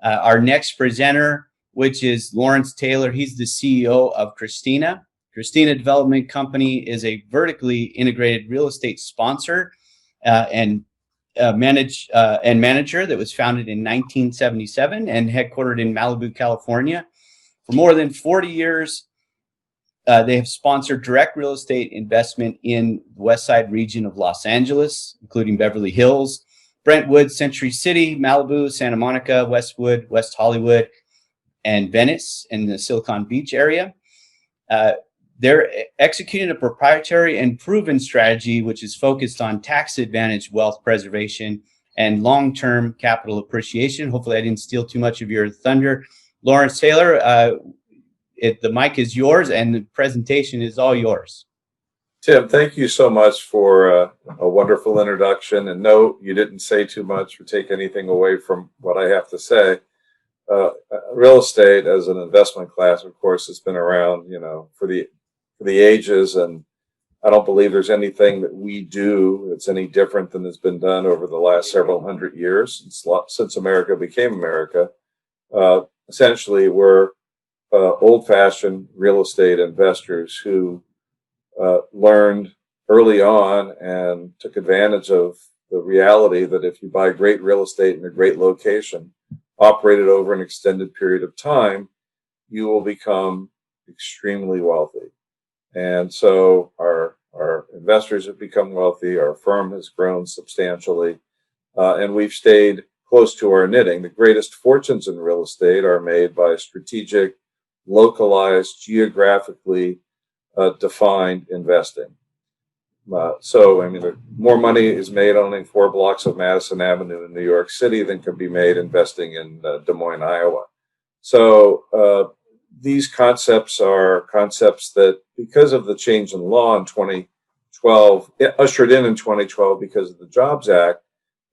Our next presenter, which is Lawrence Taylor, he's the CEO of Christina. Christina Development Company is a vertically integrated real estate sponsor and manager that was founded in 1977 and headquartered in Malibu, California. For more than 40 years, they have sponsored direct real estate investment in the West Side region of Los Angeles, including Beverly Hills, Brentwood, Century City, Malibu, Santa Monica, Westwood, West Hollywood, and Venice in the Silicon Beach area. They're executing a proprietary and proven strategy, which is focused on tax-advantaged wealth preservation and long-term capital appreciation. Hopefully I didn't steal too much of your thunder. Lawrence Taylor, the mic is yours and the presentation is all yours. Tim, thank you so much for a wonderful introduction. And no, you didn't say too much or take anything away from what I have to say. Real estate as an investment class, of course, has been around, for the ages, and I don't believe there's anything that we do that's any different than has been done over the last several hundred years since America became America. Essentially, we're old-fashioned real estate investors who learned early on and took advantage of the reality that if you buy great real estate in a great location, operated over an extended period of time, you will become extremely wealthy. And so our investors have become wealthy, our firm has grown substantially, and we've stayed close to our knitting. The greatest fortunes in real estate are made by strategic, localized, geographically defined investing. More money is made owning 4 blocks of Madison Avenue in New York City than can be made investing in Des Moines, Iowa. So these concepts are concepts that, because of the change in law in 2012, ushered in 2012 because of the Jobs Act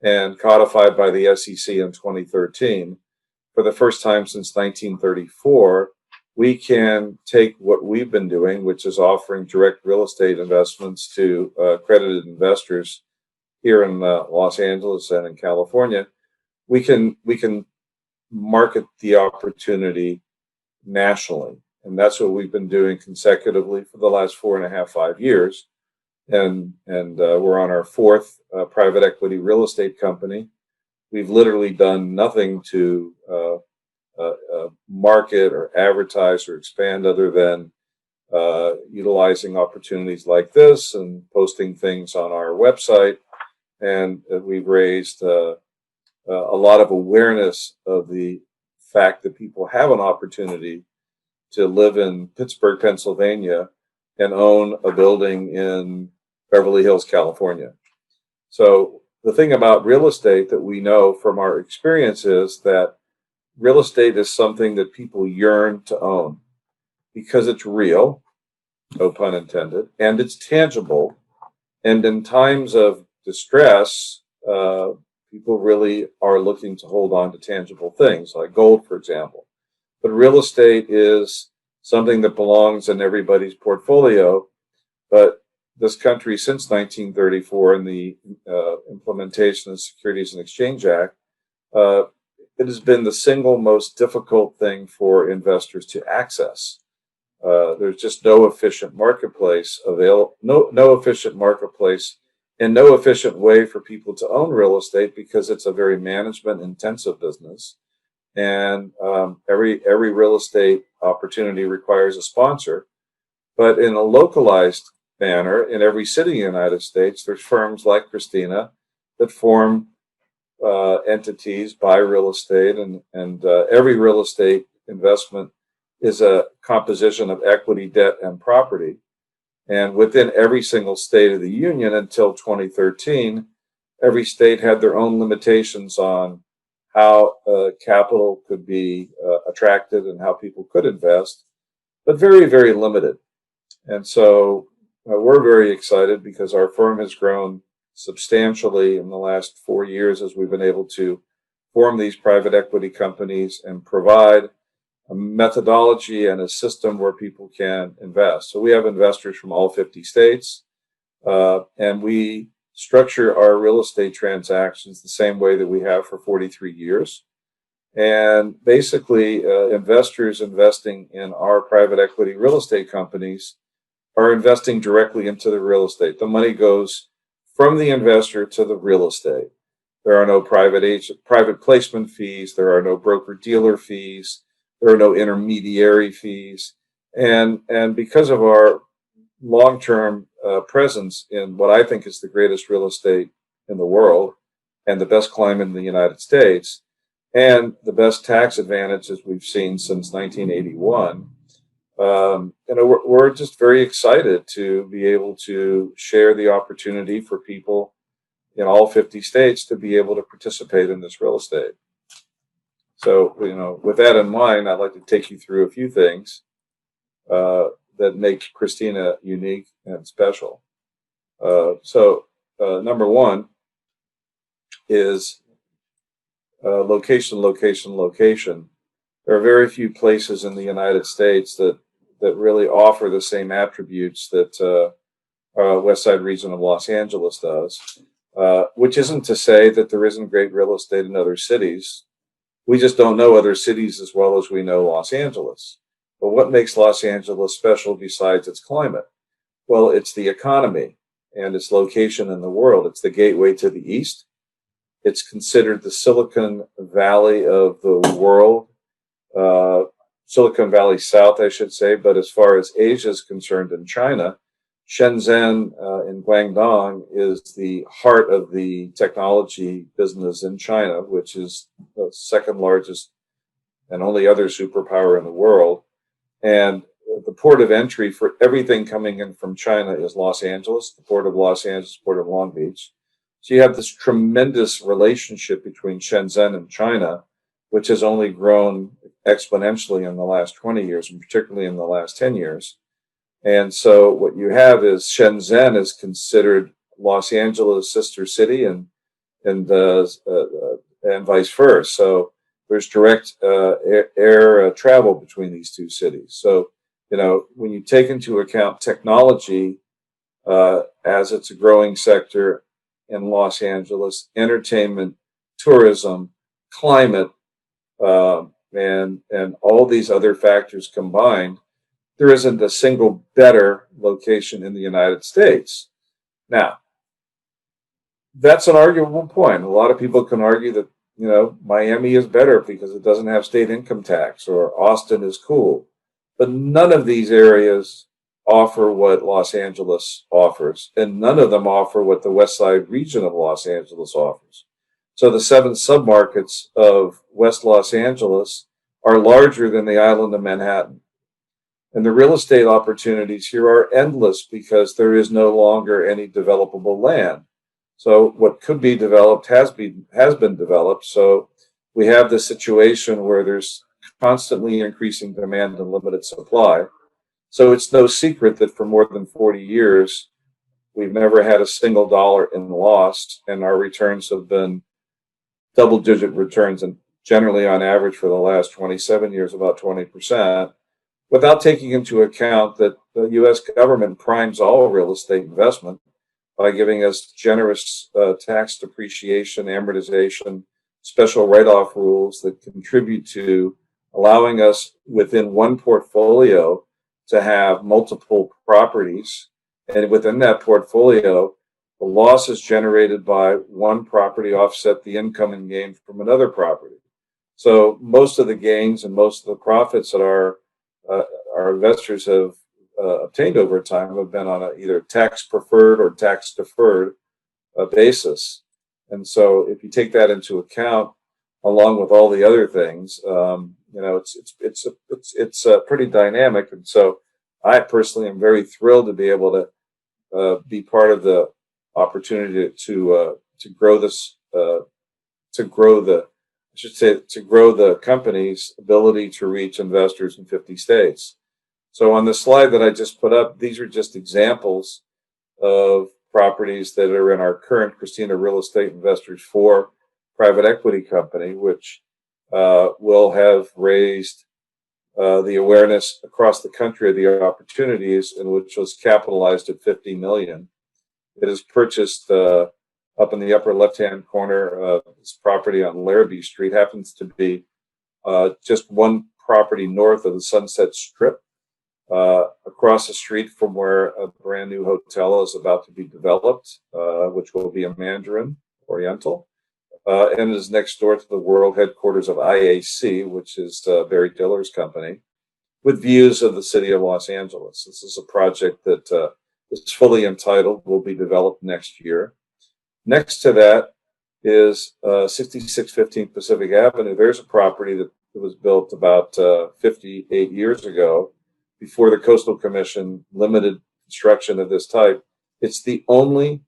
and codified by the SEC in 2013, for the first time since 1934, we can take what we've been doing, which is offering direct real estate investments to accredited investors here in Los Angeles and in California. We can market the opportunity nationally, and that's what we've been doing consecutively for the last 4.5, 5 years. And we're on our 4th private equity real estate company. We've literally done nothing to market or advertise or expand other than utilizing opportunities like this and posting things on our website. And we've raised a lot of awareness of the fact that people have an opportunity to live in Pittsburgh, Pennsylvania, and own a building in Beverly Hills, California. So the thing about real estate that we know from our experience is that real estate is something that people yearn to own because it's real, no pun intended, and it's tangible. And in times of distress, people really are looking to hold on to tangible things like gold, for example. But real estate is something that belongs in everybody's portfolio. But this country, since 1934 and the implementation of the Securities and Exchange Act, it has been the single most difficult thing for investors to access. There's just no efficient marketplace available, no efficient marketplace, and no efficient way for people to own real estate because it's a very management-intensive business, and every real estate opportunity requires a sponsor. But in a localized manner, in every city in the United States, there's firms like Christina that form entities, buy real estate, and every real estate investment is a composition of equity, debt, and property. And within every single state of the union until 2013, every state had their own limitations on how capital could be attracted and how people could invest, but very, very limited. And so we're very excited because our firm has grown substantially in the last 4 years as we've been able to form these private equity companies and provide a methodology and a system where people can invest. So we have investors from all 50 states, and we structure our real estate transactions the same way that we have for 43 years. And basically, investors investing in our private equity real estate companies are investing directly into the real estate. The money goes from the investor to the real estate. There are no private placement fees. There are no broker dealer fees. There are no intermediary fees. And because of our long-term presence in what I think is the greatest real estate in the world and the best climate in the United States and the best tax advantages we've seen since 1981, we're just very excited to be able to share the opportunity for people in all 50 states to be able to participate in this real estate. So, with that in mind, I'd like to take you through a few things that make Christina unique and special. Number one is location, location, location. There are very few places in the United States that really offer the same attributes that West Side region of Los Angeles does, which isn't to say that there isn't great real estate in other cities. We just don't know other cities as well as we know Los Angeles. But what makes Los Angeles special besides its climate? Well, it's the economy and its location in the world. It's the gateway to the East. It's considered the Silicon Valley of the world, Silicon Valley South, I should say. But as far as Asia is concerned in China, Shenzhen in Guangdong is the heart of the technology business in China, which is the second largest and only other superpower in the world. And the port of entry for everything coming in from China is Los Angeles, the port of Los Angeles, port of Long Beach. So you have this tremendous relationship between Shenzhen and China, which has only grown exponentially in the last 20 years, and particularly in the last 10 years. And so what you have is Shenzhen is considered Los Angeles' sister city, and vice versa. So there's direct air travel between these two cities. So, when you take into account technology as it's a growing sector in Los Angeles, entertainment, tourism, climate, and all these other factors combined, there isn't a single better location in the United States. Now, that's an arguable point. A lot of people can argue that, Miami is better because it doesn't have state income tax, or Austin is cool. But none of these areas offer what Los Angeles offers, and none of them offer what the West Side region of Los Angeles offers. So the 7 submarkets of West Los Angeles are larger than the island of Manhattan. And the real estate opportunities here are endless because there is no longer any developable land. So what could be developed has been developed. So we have this situation where there's constantly increasing demand and limited supply. So it's no secret that for more than 40 years, we've never had a single dollar in loss, and our returns have been double-digit returns, and generally on average for the last 27 years, about 20%, without taking into account that the U.S. government primes all real estate investment by giving us generous tax depreciation, amortization, special write-off rules that contribute to allowing us within one portfolio to have multiple properties. And within that portfolio, the losses generated by one property offset the income and gain from another property. So most of the gains and most of the profits that our investors have obtained over time have been on a either tax preferred or tax deferred basis. And so if you take that into account, along with all the other things, it's pretty dynamic. And so I personally am very thrilled to be able to be part of the opportunity to grow this, to grow the company's ability to reach investors in 50 states. So on the slide that I just put up, these are just examples of properties that are in our current Christina Real Estate Investors 4 private equity company, which will have raised the awareness across the country of the opportunities, and which was capitalized at $50 million. It is purchased up in the upper left-hand corner of this property on Larrabee Street. Happens to be just one property north of the Sunset Strip, across the street from where a brand new hotel is about to be developed, which will be a Mandarin Oriental, and is next door to the world headquarters of IAC, which is Barry Diller's company, with views of the city of Los Angeles. This is a project that is fully entitled, will be developed next year. Next to that is 6615 Pacific Avenue. There's a property that was built about 58 years ago, before the Coastal Commission limited construction of this type. It's the only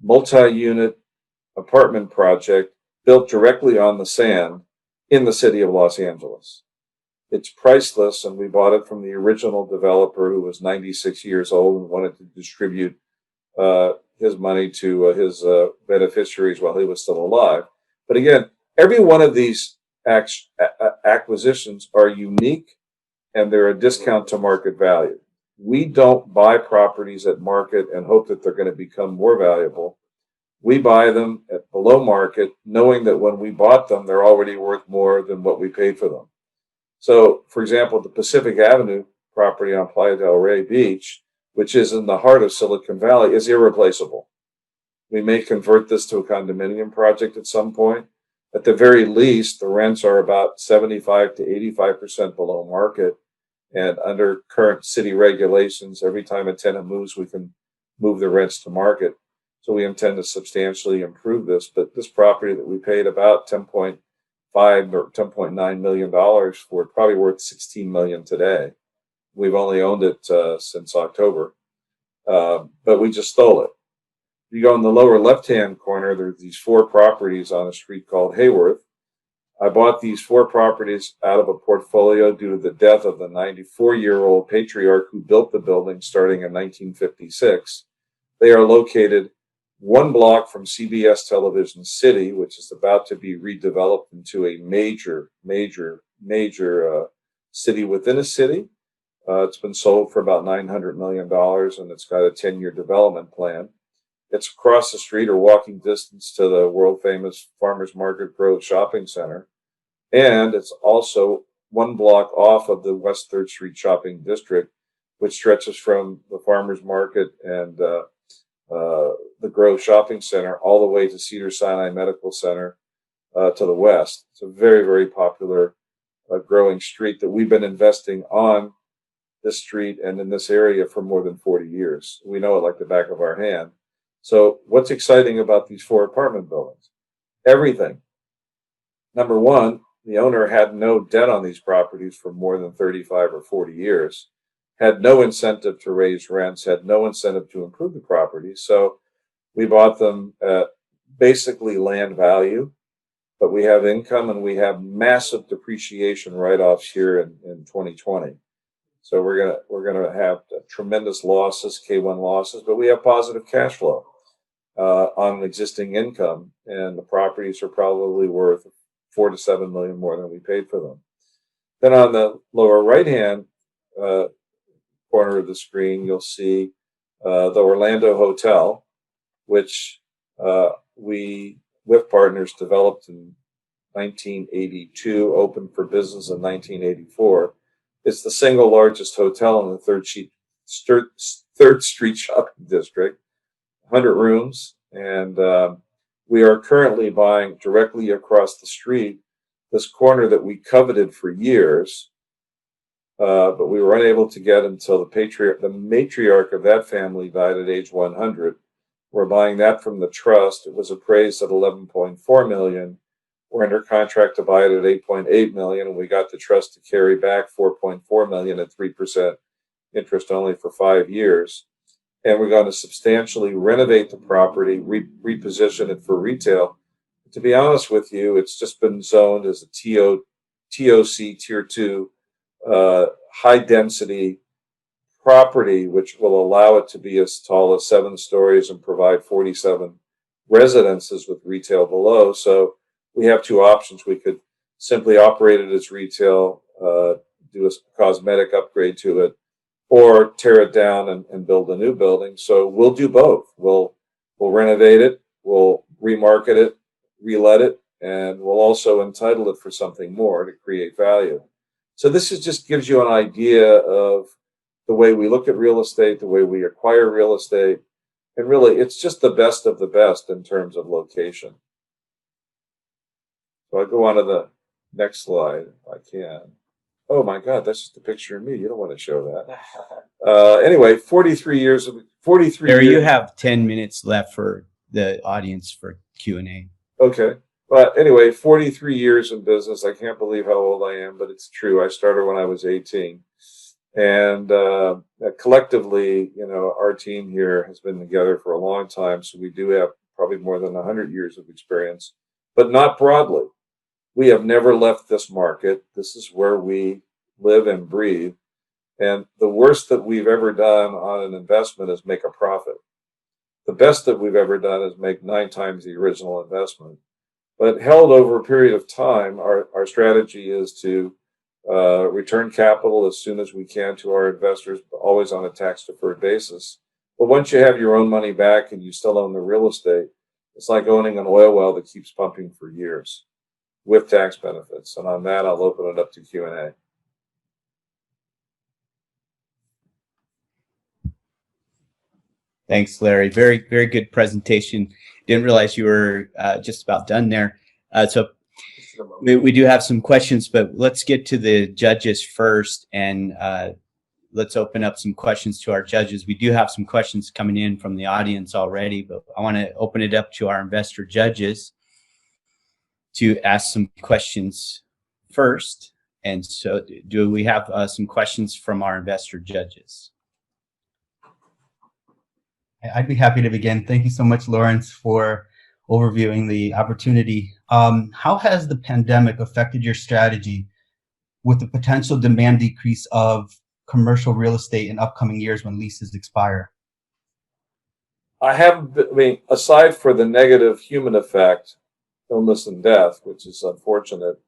multi-unit apartment project built directly on the sand in the city of Los Angeles. It's priceless, and we bought it from the original developer, who was 96 years old and wanted to distribute his money to his beneficiaries while he was still alive. But again, every one of these acquisitions are unique, and they're a discount to market value. We don't buy properties at market and hope that they're going to become more valuable. We buy them at below market, knowing that when we bought them, they're already worth more than what we paid for them. So, for example, the Pacific Avenue property on Playa del Rey Beach, which is in the heart of Silicon Valley, is irreplaceable. We may convert this to a condominium project at some point. At the very least, the rents are about 75 to 85% below market. And under current city regulations, every time a tenant moves, we can move the rents to market. So we intend to substantially improve this. But this property that we paid about $10.5 or $10.9 million for, probably worth $16 million today. We've only owned it since October, but we just stole it. You go in the lower left-hand corner, there's these 4 properties on a street called Hayworth. I bought these 4 properties out of a portfolio due to the death of the 94-year-old patriarch who built the building starting in 1956. They are located 1 block from CBS Television City, which is about to be redeveloped into a major city within a city. It's been sold for about $900 million, and it's got a 10-year development plan. It's across the street or walking distance to the world-famous Farmers Market Grove Shopping Center. And it's also 1 block off of the West 3rd Street Shopping District, which stretches from the Farmers Market and the Grove Shopping Center all the way to Cedars-Sinai Medical Center to the west. It's a very, very popular growing street that we've been investing on this street and in this area for more than 40 years. We know it like the back of our hand. So what's exciting about these 4 apartment buildings? Everything. Number one, the owner had no debt on these properties for more than 35 or 40 years, had no incentive to raise rents, had no incentive to improve the property. So we bought them at basically land value, but we have income and we have massive depreciation write-offs here in 2020. So we're gonna have tremendous losses, K1 losses, but we have positive cash flow on existing income, and the properties are probably worth $4 to $7 million more than we paid for them. Then on the lower right-hand corner of the screen, you'll see the Orlando Hotel, which we, with partners, developed in 1982, opened for business in 1984. It's the single largest hotel in the 3rd Street Shopping District, 100 rooms, and we are currently buying directly across the street this corner that we coveted for years, but we were unable to get until the matriarch of that family died at age 100. We're buying that from the trust. It was appraised at $11.4 million. We're under contract to buy it at $8.8 million, and we got the trust to carry back $4.4 million at 3% interest only for 5 years. And we're going to substantially renovate the property, reposition it for retail. To be honest with you, it's just been zoned as a TOC Tier 2 high density property, which will allow it to be as tall as 7 stories and provide 47 residences with retail below. So we have 2 options. We could simply operate it as retail, do a cosmetic upgrade to it, or tear it down and build a new building. So we'll do both. We'll renovate it, we'll remarket it, relet it, and we'll also entitle it for something more to create value. So this just gives you an idea of the way we look at real estate, the way we acquire real estate, and really it's just the best of the best in terms of location. So I'll go on to the next slide if I can. Oh my God, that's just a picture of me. You don't want to show that. Anyway, 43 years. There, you have 10 minutes left for the audience for Q&A. Okay. But anyway, 43 years in business. I can't believe how old I am, but it's true. I started when I was 18. And collectively, our team here has been together for a long time. So we do have probably more than 100 years of experience, but not broadly. We have never left this market. This is where we live and breathe. And the worst that we've ever done on an investment is make a profit. The best that we've ever done is make 9 times the original investment. But held over a period of time, our strategy is to return capital as soon as we can to our investors, always on a tax-deferred basis. But once you have your own money back and you still own the real estate, it's like owning an oil well that keeps pumping for years with tax benefits. And on that, I'll open it up to Q&A. Thanks, Larry. Very, very good presentation. Didn't realize you were just about done there. So we do have some questions, but let's get to the judges first, and let's open up some questions to our judges. We do have some questions coming in from the audience already, but I want to open it up to our investor judges to ask some questions first. And so do we have some questions from our investor judges? I'd be happy to begin. Thank you so much, Lawrence, for overviewing the opportunity. How has the pandemic affected your strategy with the potential demand decrease of commercial real estate in upcoming years when leases expire? Aside for the negative human effect, illness and death, which is unfortunate,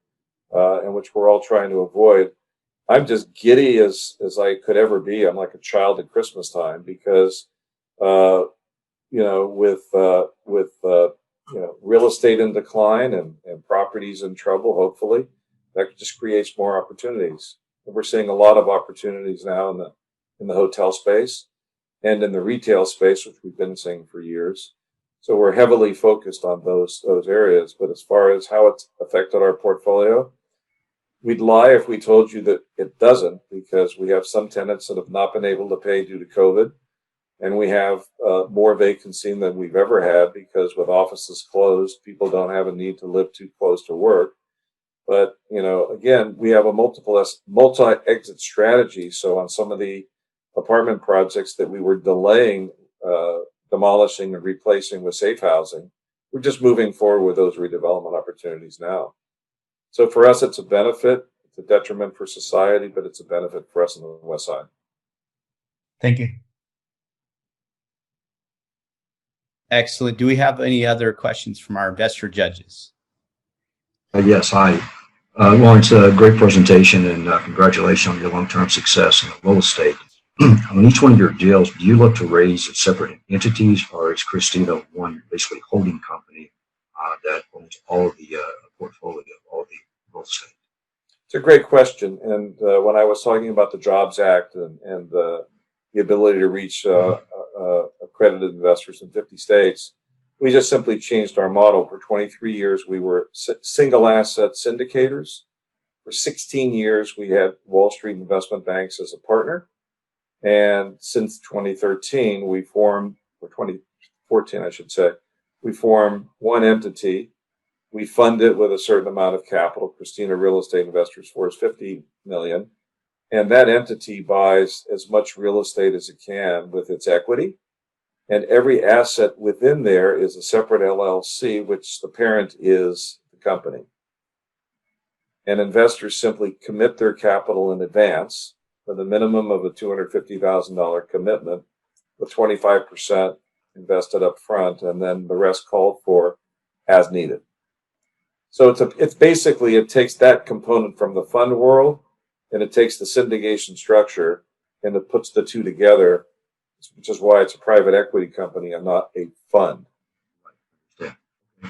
and which we're all trying to avoid, I'm just giddy as I could ever be. I'm like a child at Christmas time because, with real estate in decline and properties in trouble, hopefully, that just creates more opportunities. And we're seeing a lot of opportunities now in the hotel space and in the retail space, which we've been seeing for years. So we're heavily focused on those areas. But as far as how it's affected our portfolio, we'd lie if we told you that it doesn't, because we have some tenants that have not been able to pay due to COVID. And we have more vacancy than we've ever had because with offices closed, people don't have a need to live too close to work. But, again, we have a multi-exit strategy. So on some of the apartment projects that we were delaying, demolishing and replacing with safe housing, we're just moving forward with those redevelopment opportunities now. So for us, it's a benefit. It's a detriment for society, but it's a benefit for us on the West Side. Thank you. Excellent. Do we have any other questions from our investor judges? Yes, hi. Lawrence, great presentation, and congratulations on your long-term success in real estate. On each one of your deals, do you look to raise separate entities, or is Christina one basically holding company that owns all of the portfolio, all of the real estate? It's a great question. And when I was talking about the Jobs Act and the ability to reach accredited investors in 50 states, we just simply changed our model. For 23 years, we were single asset syndicators. For 16 years, we had Wall Street investment banks as a partner. And since 2013, or 2014, I should say, we formed one entity. We fund it with a certain amount of capital. Christina Real Estate Investors for is $50 million. And that entity buys as much real estate as it can with its equity. And every asset within there is a separate LLC, which the parent is the company. And investors simply commit their capital in advance with a minimum of a $250,000 commitment, with 25% invested up front, and then the rest called for as needed. So it's basically, it takes that component from the fund world, and it takes the syndication structure, and it puts the two together, which is why it's a private equity company and not a fund. Yeah.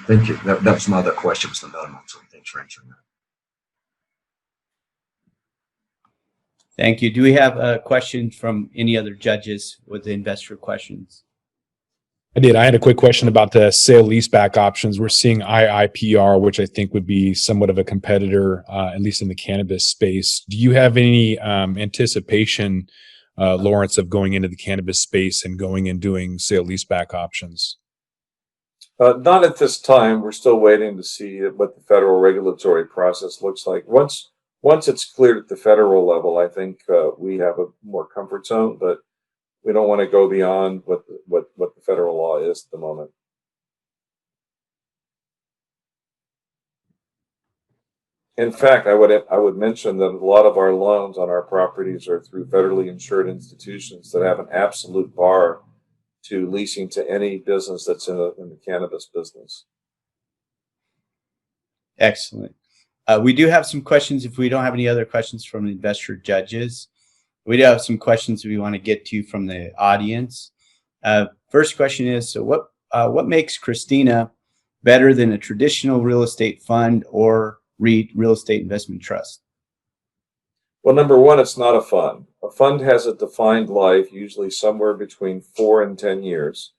Thank you. That was my other question, was the minimum. So thanks for answering that. Thank you. Do we have questions from any other judges with the investor questions? I did. I had a quick question about the sale leaseback options. We're seeing IIPR, which I think would be somewhat of a competitor, at least in the cannabis space. Do you have any anticipation, Lawrence, of going into the cannabis space and going and doing sale leaseback options? Not at this time. We're still waiting to see what the federal regulatory process looks like. Once it's cleared at the federal level, I think we have a more comfort zone, but we don't want to go beyond what the federal law is at the moment. In fact, I would mention that a lot of our loans on our properties are through federally insured institutions that have an absolute bar to leasing to any business that's in the cannabis business. Excellent. We do have some questions. If we don't have any other questions from the investor judges, we do have some questions we want to get to from the audience. First question is, so what makes Christina better than a traditional real estate fund or REIT, real estate investment trust? Well, number one, it's not a fund. A fund has a defined life, usually somewhere between 4 and 10 years.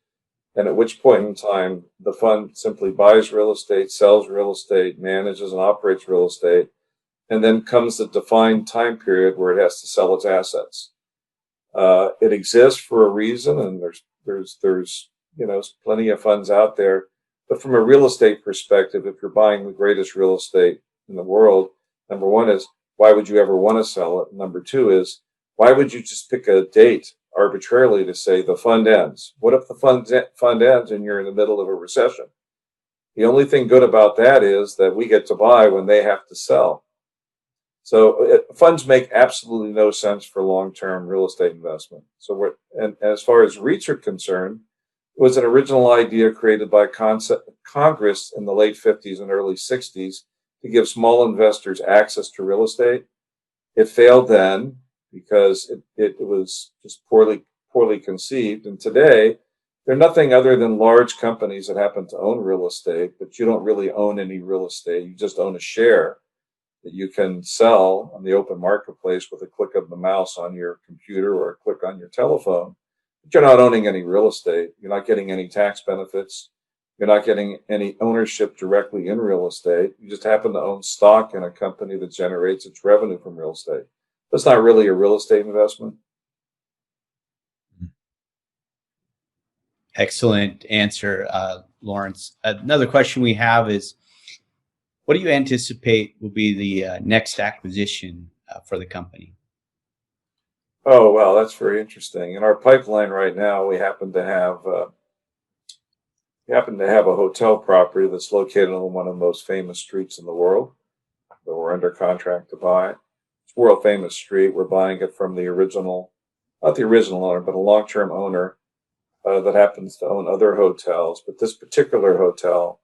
And at which point in time, the fund simply buys real estate, sells real estate, manages and operates real estate, and then comes the defined time period where it has to sell its assets. It exists for a reason, and there's plenty of funds out there. But from a real estate perspective, if you're buying the greatest real estate in the world, number one is, why would you ever want to sell it? Number two is, why would you just pick a date arbitrarily to say the fund ends? What if the fund ends and you're in the middle of a recession? The only thing good about that is that we get to buy when they have to sell. So funds make absolutely no sense for long-term real estate investment. And as far as REITs are concerned, it was an original idea created by Congress in the late 50s and early 60s to give small investors access to real estate. It failed then because it was just poorly conceived. And today, they're nothing other than large companies that happen to own real estate, but you don't really own any real estate. You just own a share that you can sell on the open marketplace with a click of the mouse on your computer or a click on your telephone. But you're not owning any real estate. You're not getting any tax benefits. You're not getting any ownership directly in real estate. You just happen to own stock in a company that generates its revenue from real estate. That's not really a real estate investment. Excellent answer, Lawrence. Another question we have is, what do you anticipate will be the next acquisition for the company? Oh, well, that's very interesting. In our pipeline right now, we happen to have a hotel property that's located on one of the most famous streets in the world that we're under contract to buy. It's a world famous street. We're buying it from the original, not the original owner, but a long-term owner that happens to own other hotels. But this particular hotel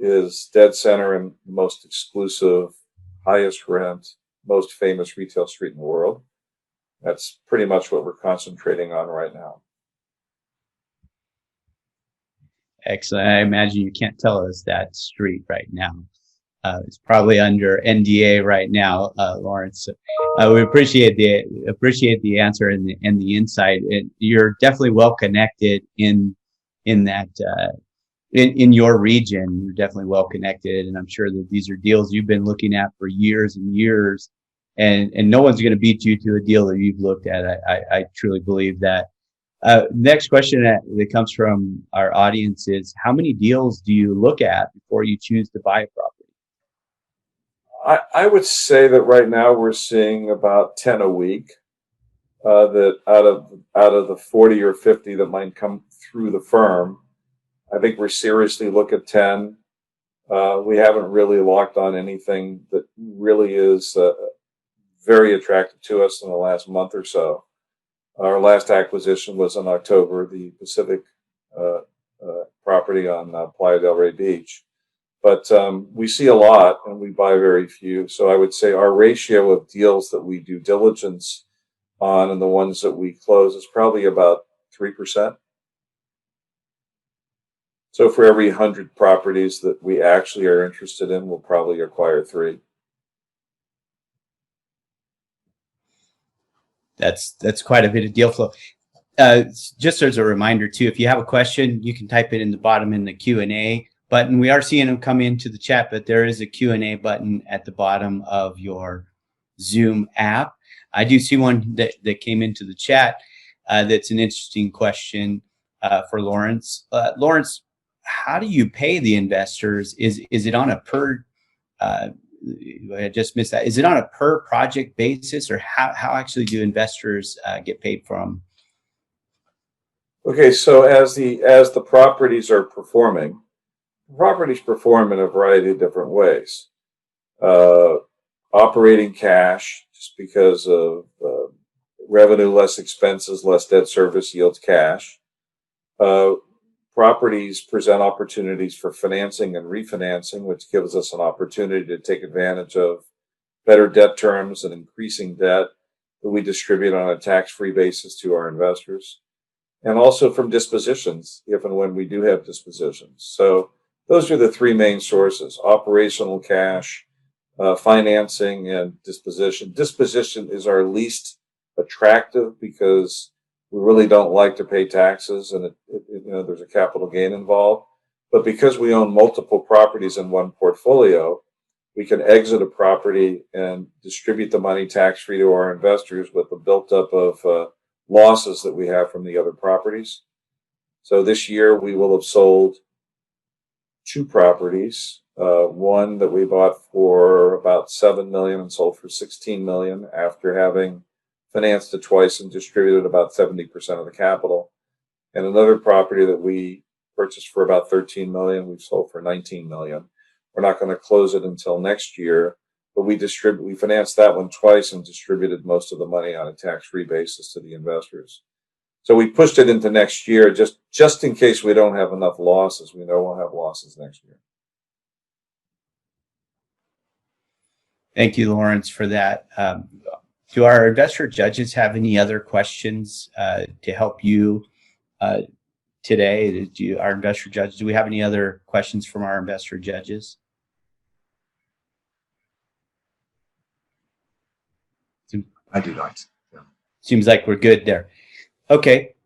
is dead center in the most exclusive, highest rent, most famous retail street in the world. That's pretty much what we're concentrating on right now. Excellent. I imagine you can't tell us that street right now. It's probably under NDA right now, Lawrence. We appreciate the answer and the insight. You're definitely well connected in that in your region. You're definitely well connected, and I'm sure that these are deals you've been looking at for years and years. And no one's going to beat you to a deal that you've looked at. I truly believe that. Next question that comes from our audience is, how many deals do you look at before you choose to buy a property? I would say that right now we're seeing about 10 a week. That out of the 40 or 50 that might come through the firm, I think we're seriously look at 10. We haven't really locked on anything that really is very attractive to us in the last month or so. Our last acquisition was in October, the Pacific property on Playa del Rey Beach. But we see a lot and we buy very few. So I would say our ratio of deals that we do diligence on and the ones that we close is probably about 3%. So for every 100 properties that we actually are interested in, we'll probably acquire 3. That's quite a bit of deal flow. Just as a reminder too, if you have a question, you can type it in the bottom in the Q&A button. We are seeing them come into the chat, but there is a Q&A button at the bottom of your Zoom app. I do see one that came into the chat. That's an interesting question for Lawrence. Lawrence, how do you pay the investors? Is it on a per? I just missed that. Is it on a per project basis, or how actually do investors get paid from? Okay, so as the properties are performing, properties perform in a variety of different ways. Operating cash, just because of revenue less expenses, less debt service yields cash. Properties present opportunities for financing and refinancing, which gives us an opportunity to take advantage of better debt terms and increasing debt that we distribute on a tax-free basis to our investors. And also from dispositions, if and when we do have dispositions. So those are the 3 main sources: operational cash, financing, and disposition. Disposition is our least attractive because we really don't like to pay taxes, and there's a capital gain involved. But because we own multiple properties in one portfolio, we can exit a property and distribute the money tax-free to our investors with the built-up of losses that we have from the other properties. So this year we will have sold 2 properties. One that we bought for about $7 million and sold for $16 million after having financed it twice and distributed about 70% of the capital. And another property that we purchased for about $13 million, we've sold for $19 million. We're not going to close it until next year, but we financed that one twice and distributed most of the money on a tax-free basis to the investors. So we pushed it into next year just in case we don't have enough losses. We know we'll have losses next year. Thank you, Lawrence, for that. Do our investor judges have any other questions to help you today? Our investor judges, do we have any other questions from our investor judges? I do not. Yeah. Seems like we're good there. Okay.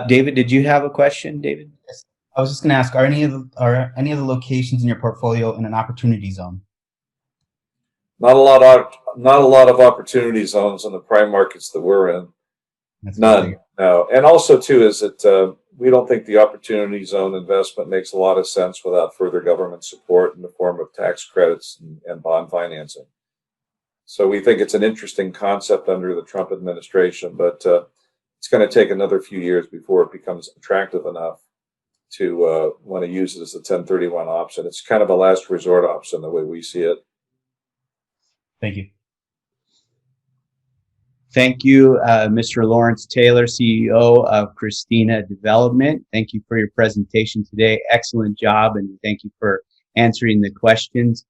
David, did you have a question, David? Yes. I was just going to ask, are any of the locations in your portfolio in an opportunity zone? Not a lot of opportunity zones in the prime markets that we're in. That's None. No. And also too is that we don't think the opportunity zone investment makes a lot of sense without further government support in the form of tax credits and bond financing. So we think it's an interesting concept under the Trump administration, but it's going to take another few years before it becomes attractive enough to want to use it as a 1031 option. It's kind of a last resort option the way we see it. Thank you. Thank you, Mr. Lawrence Taylor, CEO of Christina Development. Thank you for your presentation today. Excellent job, and thank you for answering the questions.